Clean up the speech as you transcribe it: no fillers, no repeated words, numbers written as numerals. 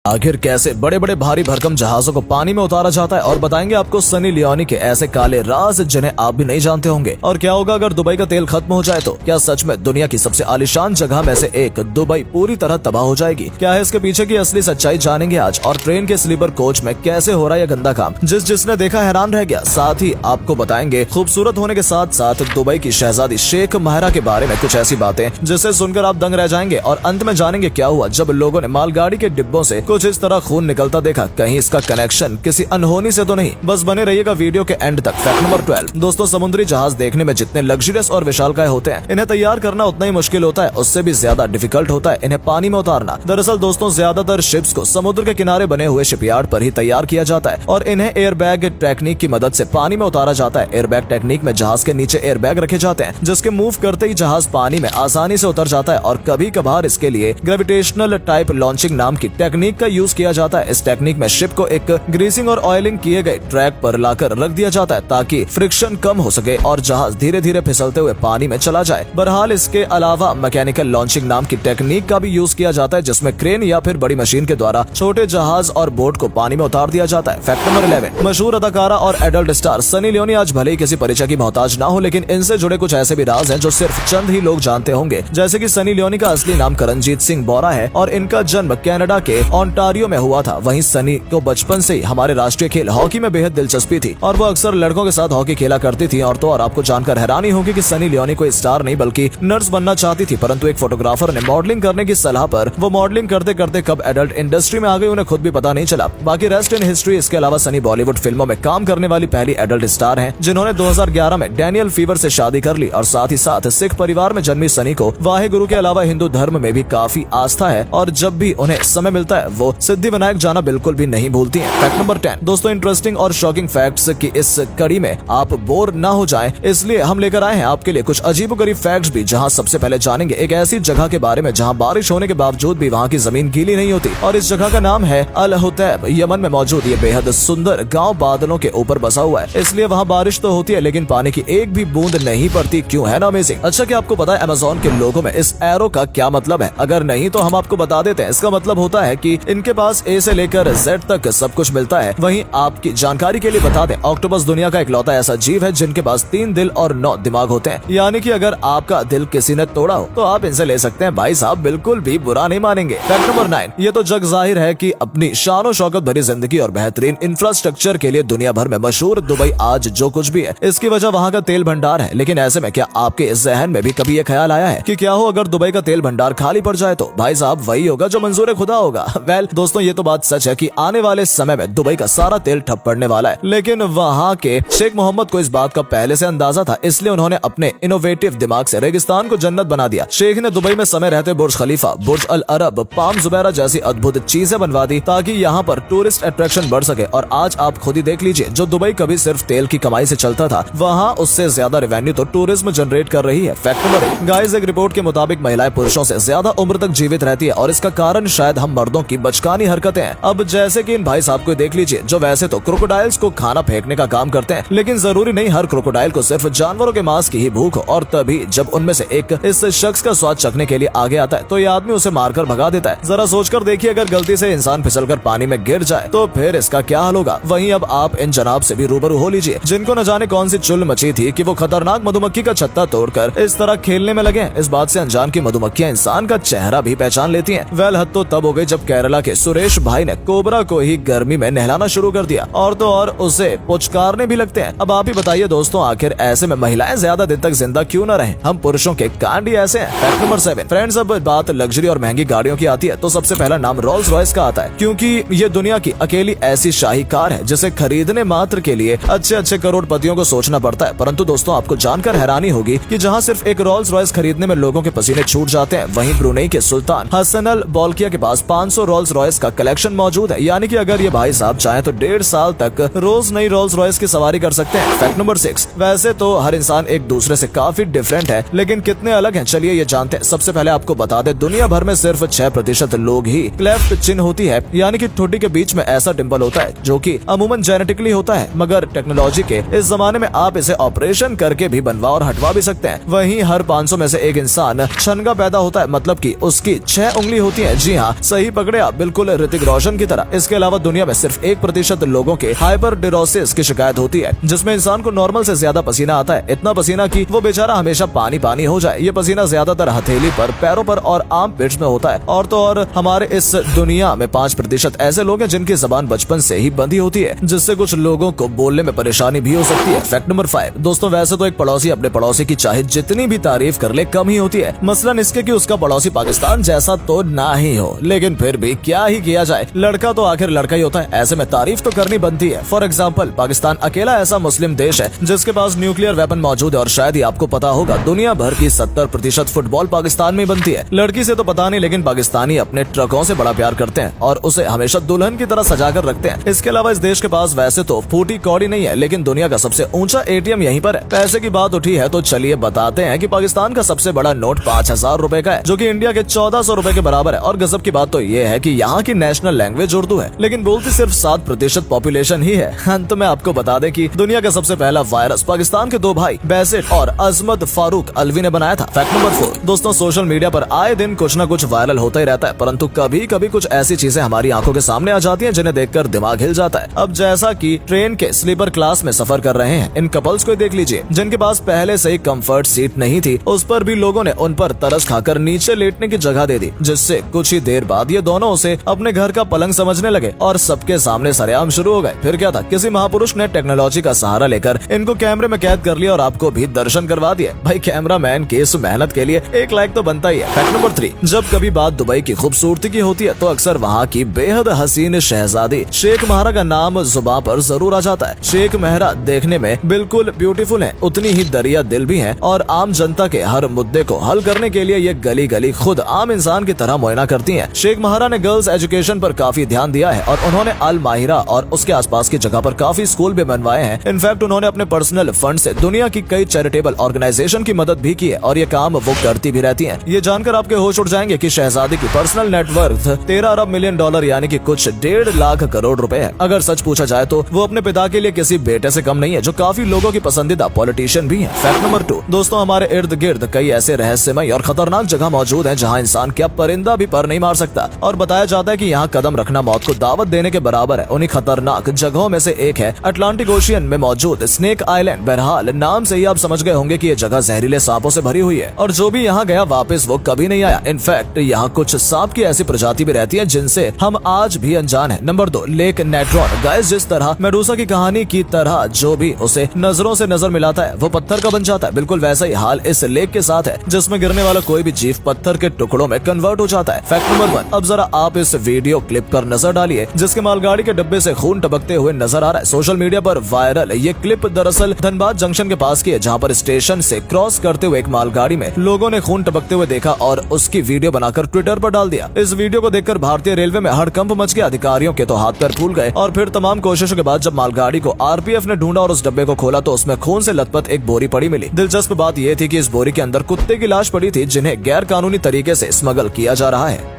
आखिर कैसे बड़े बड़े भारी भरकम जहाजों को पानी में उतारा जाता है और बताएंगे आपको सनी लियोनी के ऐसे काले राज जिन्हें आप भी नहीं जानते होंगे। और क्या होगा अगर दुबई का तेल खत्म हो जाए तो क्या सच में दुनिया की सबसे आलीशान जगह में से एक दुबई पूरी तरह तबाह हो जाएगी? क्या है इसके पीछे की असली सच्चाई जानेंगे आज। और ट्रेन के स्लीपर कोच में कैसे हो रहा है गंदा काम, जिसने देखा हैरान रह गया। साथ ही आपको बताएंगे खूबसूरत होने के साथ साथ दुबई की शहजादी शेख माहिरा के बारे में कुछ ऐसी बातें जिसे सुनकर आप दंग रह जाएंगे। और अंत में जानेंगे क्या हुआ जब लोगों ने मालगाड़ी के डिब्बों से कुछ इस तरह खून निकलता देखा। कहीं इसका कनेक्शन किसी अनहोनी से तो नहीं? बस बने रहिएगा वीडियो के एंड तक। फैक्ट नंबर 12 दोस्तों, समुद्री जहाज देखने में जितने लग्जरियस और विशालकाय होते हैं, इन्हें तैयार करना उतना ही मुश्किल होता है, उससे भी ज्यादा डिफिकल्ट होता है इन्हें पानी में उतारना। दरअसल दोस्तों, ज्यादातर शिप्स को समुद्र के किनारे बने हुए शिपयार्ड पर ही तैयार किया जाता है और इन्हें एयरबैग टेक्निक की मदद से पानी में उतारा जाता है। एयरबैग टेक्निक में जहाज के नीचे एयरबैग रखे जाते हैं जिसके मूव करते ही जहाज पानी में आसानी से उतर जाता है। और कभी कभार इसके लिए ग्रेविटेशनल टाइप लॉन्चिंग नाम की टेक्निक का यूज किया जाता है। इस टेक्निक में शिप को एक ग्रीसिंग और ऑयलिंग किए गए ट्रैक पर लाकर रख दिया जाता है ताकि फ्रिक्शन कम हो सके और जहाज धीरे धीरे फिसलते हुए पानी में चला जाए। बहरहाल इसके अलावा मैकेनिकल लॉन्चिंग नाम की टेक्निक का भी यूज किया जाता है जिसमें क्रेन या फिर बड़ी मशीन के द्वारा छोटे जहाज और बोट को पानी में उतार दिया जाता है। फैक्ट नंबर 11 मशहूर अदाकारा और एडल्ट स्टार सनी लियोनी आज भले ही किसी परिचय की मोहताज ना हो, लेकिन इनसे जुड़े कुछ ऐसे भी राज हैं जो सिर्फ चंद ही लोग जानते होंगे। जैसे कि सनी लियोनी का असली नाम करणजीत सिंह बोरा है और इनका जन्म कनाडा के ओंटारियो में हुआ था। वहीं सनी को बचपन से ही हमारे राष्ट्रीय खेल हॉकी में बेहद दिलचस्पी थी और वो अक्सर लड़कों के साथ हॉकी खेला करती थी। और आपको जानकर हैरानी होगी कि सनी लियोनी कोई स्टार नहीं बल्कि नर्स बनना चाहती थी, परंतु एक फोटोग्राफर ने मॉडलिंग करने की सलाह पर वो मॉडलिंग करते करते कब एडल्ट इंडस्ट्री में आ गई उन्हें खुद भी पता नहीं चला। बाकी रेस्ट इन हिस्ट्री। इसके अलावा सनी बॉलीवुड फिल्मों में काम करने वाली पहली एडल्ट स्टार हैं जिन्होंने 2011 में डैनियल फीवर से शादी कर ली। और साथ ही साथ सिख परिवार में जन्मी सनी को वाहे गुरु के अलावा हिंदू धर्म में भी काफी आस्था है और जब भी उन्हें समय मिलता है वो सिद्धि विनायक जाना बिल्कुल भी नहीं भूलती हैं। फैक्ट नंबर 10 दोस्तों, इंटरेस्टिंग और शॉकिंग फैक्ट्स की इस कड़ी में आप बोर ना हो जाएं, इसलिए हम लेकर आए हैं आपके लिए कुछ अजीबोगरीब फैक्ट्स भी। जहां सबसे पहले जानेंगे एक ऐसी जगह के बारे में जहां बारिश होने के बावजूद भी वहां की जमीन गीली नहीं होती और इस जगह का नाम है अल हुतैब। यमन में मौजूद ये बेहद सुंदर गाँव बादलों के ऊपर बसा हुआ है, इसलिए वहाँ बारिश तो होती है लेकिन पानी की एक भी बूंद नहीं पड़ती। क्यों है ना अमेजिंग? अच्छा, क्या आपको पता है अमेज़न के लोगों में इस एरो का क्या मतलब है? अगर नहीं तो हम आपको बता देते हैं। इसका मतलब होता है कि इनके पास ए से लेकर जेड तक सब कुछ मिलता है। वहीं आपकी जानकारी के लिए बता दें, ऑक्टोपस दुनिया का इकलौता ऐसा जीव है जिनके पास 3 दिल और 9 दिमाग होते हैं। यानी कि अगर आपका दिल किसी ने तोड़ा हो तो आप इनसे ले सकते हैं। भाई साहब बिल्कुल भी बुरा नहीं मानेंगे। फैक्ट नंबर 9 ये तो जग जाहिर है कि अपनी शान और शौकत भरी जिंदगी और बेहतरीन इंफ्रास्ट्रक्चर के लिए दुनिया भर में मशहूर दुबई आज जो कुछ भी है इसकी वजह वहाँ का तेल भंडार है। लेकिन ऐसे में क्या आपके जहन में भी कभी ये ख्याल आया है कि क्या हो अगर दुबई का तेल भंडार खाली पड़ जाए? तो भाई साहब वही होगा जो मंजूर खुदा होगा। वेल दोस्तों, ये तो बात सच है कि आने वाले समय में दुबई का सारा तेल ठप पड़ने वाला है, लेकिन वहाँ के शेख मोहम्मद को इस बात का पहले से अंदाजा था, इसलिए उन्होंने अपने इनोवेटिव दिमाग से रेगिस्तान को जन्नत बना दिया। शेख ने दुबई में समय रहते बुर्ज खलीफा, बुर्ज अल अरब, पाम जुबैरा जैसी अद्भुत चीजें बनवा दी ताकि यहाँ पर टूरिस्ट अट्रैक्शन बढ़ सके। और आज आप खुद ही देख लीजिए, जो दुबई कभी सिर्फ तेल की कमाई से चलता था, वहाँ उससे ज्यादा रेवेन्यू तो टूरिज्म जनरेट कर रही है। फैक्ट नंबर 1 गाइस, एक रिपोर्ट के मुताबिक महिलाएं पुरुषों से ज्यादा उम्र तक जीवित रहती है और इसका कारण शायद हम मर्दों की बचकानी हरकतें हैं। अब जैसे कि इन भाई साहब को देख लीजिए जो वैसे तो क्रोकोडाइल्स को खाना फेंकने का काम करते हैं, लेकिन जरूरी नहीं हर क्रोकोडाइल को सिर्फ जानवरों के मांस की ही भूख हो। और तभी जब उनमें से एक इस शख्स का स्वाद चखने के लिए आगे आता है तो ये आदमी उसे मारकर भगा देता है। जरा सोचकर देखिए, अगर गलती से इंसान फिसलकर पानी में गिर जाए तो फिर इसका क्या हाल होगा? वहीं अब आप इन जनाब से भी रूबरू हो लीजिए जिनको न जाने कौन सी चुल मची थी कि वो खतरनाक मधुमक्खी का छत्ता तोड़कर इस तरह खेलने में लगे। इस बात से अनजान की मधुमक्खियां इंसान का चेहरा भी पहचान लेती हैं। वेल हद तो तब हो गई जब केरला के सुरेश भाई ने कोबरा को ही गर्मी में नहलाना शुरू कर दिया और तो और उसे पुचकारने भी लगते हैं। अब आप ही बताइए दोस्तों, आखिर ऐसे में महिलाएं ज्यादा दिन तक जिंदा क्यों न रहे? हम पुरुषों के कांड ही ऐसे हैं। फैक्ट नंबर 7 फ्रेंड्स, अब बात लग्जरी और महंगी गाड़ियों की आती है तो सबसे पहला नाम रोल्स रॉयस का आता है, क्योंकि ये दुनिया की अकेली ऐसी शाही कार है जिसे खरीदने मात्र के लिए अच्छे करोड़पतियों को सोचना पड़ता है। परंतु दोस्तों, आपको जानकर हैरानी होगी कि जहाँ सिर्फ एक रोल्स रॉयस खरीदने में लोगों के पसीने छूट जाते हैं, वहीं ब्रुनेई के सुल्तान हसन अल बोल्किया के पास 500 रोल्स रॉयस का कलेक्शन मौजूद है। यानी कि अगर ये भाई साहब चाहे तो 1.5 साल तक रोज नई रोल्स रॉयस की सवारी कर सकते हैं। फैक्ट नंबर 6 वैसे तो हर इंसान एक दूसरे से काफी डिफरेंट है, लेकिन कितने अलग हैं चलिए ये जानते हैं। सबसे पहले आपको बता दें, दुनिया भर में सिर्फ 6% लोग ही क्लेफ्ट चिन्ह होती है, यानी कि ठोडी के बीच में ऐसा डिंपल होता है जो कि अमूमन जेनेटिकली होता है, मगर टेक्नोलॉजी के इस जमाने में आप इसे ऑपरेशन करके भी बनवा और हटवा भी सकते हैं। वहीं हर 500 में से एक इंसान छनगा पैदा होता है, मतलब कि उसकी 6 उंगली होती है। जी हाँ, सही पकड़े आप, बिल्कुल ऋतिक रोशन की तरह। इसके अलावा दुनिया में सिर्फ 1% लोगों के हाइपरडिरोसिस की शिकायत होती है, जिसमें इंसान को नॉर्मल से ज्यादा पसीना आता है, इतना पसीना कि वो बेचारा हमेशा पानी पानी हो जाए। ये पसीना ज्यादातर हथेली पर, पैरों पर और आर्म पिट्स में होता है। और तो और हमारे इस दुनिया में 5% ऐसे लोग हैं जिनकी जबान बचपन से ही बंधी होती है, जिससे कुछ लोगों को बोलने में परेशानी भी हो सकती है। फैक्ट नंबर 5 दोस्तों, वैसे तो एक पड़ोसी अपने पड़ोसी की चाहे जितनी भी तारीफ कर ले कम ही होती है। मसलन इसके कि उसका पड़ोसी पाकिस्तान जैसा तो ना ही हो, लेकिन फिर भी क्या ही किया जाए, लड़का तो आखिर लड़का ही होता है। ऐसे में तारीफ तो करनी बनती है। फॉर एग्जाम्पल, पाकिस्तान अकेला ऐसा मुस्लिम देश है जिसके पास न्यूक्लियर वेपन मौजूद है, और शायद ही आपको पता होगा दुनिया भर की 70% फुटबॉल पाकिस्तान में बनती है। लड़की से तो पता नहीं, लेकिन पाकिस्तानी अपने ट्रकों से बड़ा प्यार करते हैं और उसे हमेशा दुल्हन की तरह सजा कर रखते हैं। इसके अलावा इस देश के पास वैसे तो फूटी कौड़ी नहीं है, लेकिन दुनिया का सबसे ऊंचा ATM यहीं पर है। पैसे की बात उठी है तो चलिए बताते हैं कि पाकिस्तान का सबसे बड़ा नोट 5000 रुपए का है, जो कि इंडिया के 1400 रुपए के बराबर है। और गजब की बात तो ये है कि यहाँ की नेशनल लैंग्वेज उर्दू है, लेकिन बोलती सिर्फ 7% पॉपुलेशन ही है। अंत में आपको बता दें कि दुनिया का सबसे पहला वायरस पाकिस्तान के 2 भाई बैसिट और अजमत फारूक अलवी ने बनाया था। फैक्ट नंबर 4 दोस्तों, सोशल मीडिया पर आए दिन कुछ न कुछ वायरल होता ही रहता है, परंतु कभी कभी कुछ ऐसी चीजें हमारी आंखों के सामने आ जाती हैं जिन्हें देखकर दिमाग हिल जाता है। अब जैसा कि ट्रेन के स्लीपर क्लास में सफर कर रहे हैं इन कपल्स को देख लीजिए, जिनके पास पहले से ही कंफर्ट सीट नहीं थी, उस पर भी लोगों ने उन पर तरस खाकर नीचे लेटने की जगह दे दी, जिससे कुछ ही देर बाद ये दोनों उसे अपने घर का पलंग समझने लगे और सबके सामने सरेआम शुरू हो गए। फिर क्या था, किसी महापुरुष ने टेक्नोलॉजी का सहारा लेकर इनको कैमरे में कैद कर लिया और आपको भी दर्शन करवा दिए। भाई कैमरामैन की इस मेहनत के लिए 1 लाइक तो बनता ही है। फैक्ट नंबर 3 जब कभी बात दुबई की खूबसूरती की होती है तो अक्सर वहाँ की बेहद हसीन शहजादी शेख महरा का नाम जुबान पर जरूर आ जाता है। शेख महरा देखने में बिल्कुल ब्यूटीफुल है, उतनी ही दरिया दिल भी है, और आम जनता के हर मुद्दे को हल करने के लिए ये गली गली खुद आम इंसान की तरह मुआयना करती हैं। शेख महरा ने गर्ल्स एजुकेशन पर काफी ध्यान दिया है और उन्होंने अल माहिरा और उसके आसपास की जगह पर काफी स्कूल भी बनवाए हैं। इनफैक्ट उन्होंने अपने पर्सनल फंड से दुनिया की कई चैरिटेबल ऑर्गेनाइजेशन की मदद भी की है, और ये काम वो करती भी रहती हैं। ये जानकर आपके होश उड़ जाएंगे कि शहजादी की पर्सनल नेटवर्थ 13 अरब मिलियन डॉलर यानी कि कुछ 1.5 लाख करोड़ रुपए है। अगर सच पूछा जाए तो वो अपने पिता के लिए किसी बेटे से कम नहीं है, जो काफी लोगों की पसंदीदा पॉलिटिशियन भी है। फैक्ट नंबर 2 दोस्तों, हमारे इर्द गिर्द कई ऐसे रहस्यमय और खतरनाक जगह मौजूद है जहाँ इंसान क्या परिंदा भी पर नहीं मार सकता, और बताया जाता है कि यहाँ कदम रखना मौत को दावत देने के बराबर है। उन्हीं खतरनाक जगहों में से एक है अटलांटिक ओशियन में मौजूद स्नेक आइलैंड। बहरहाल नाम से ही आप समझ गए होंगे कि ये जगह जहरीले सांपों से भरी हुई है, और जो भी यहाँ गया वापस वो कभी नहीं आया। इनफैक्ट यहाँ कुछ सांप की ऐसी प्रजाति भी रहती है जिनसे हम आज भी अनजान है। Number 2 lake Natron. गाइस, जिस तरह मेडूसा की कहानी की तरह जो भी उसे नजरों से नजर मिलाता है वो पत्थर का बन जाता है, बिल्कुल वैसा ही हाल इस लेक के साथ है, जिसमें गिरने वाला कोई भी जीव पत्थर के टुकड़ों में कन्वर्ट हो जाता है। फैक्ट नंबर 1 अब जरा आप इस वीडियो क्लिप पर नजर डालिए, जिसके मालगाड़ी के डब्बे से खून टपकते हुए नजर आ रहा है। सोशल मीडिया पर वायरल ये क्लिप दरअसल धनबाद जंक्शन के पास की है, जहाँ पर स्टेशन से क्रॉस करते हुए एक मालगाड़ी में लोगों ने खून टपकते हुए देखा और उसकी वीडियो बनाकर ट्विटर पर डाल दिया। इस वीडियो को देखकर भारतीय रेलवे में हड़कंप मच गया। अधिकारियों के तो हाथ पैर फूल गए, और फिर तमाम कोशिशों के बाद जब मालगाड़ी को RPF ने ढूंढा और उस डब्बे को खोला तो उसमें खून से लथपथ एक बोरी पड़ी मिली। दिलचस्प बात यह थी कि इस बोरी के अंदर कुत्ते की लाश पड़ी थी, जिन्हें गैर कानूनी तरीके से स्मगल किया जा रहा है।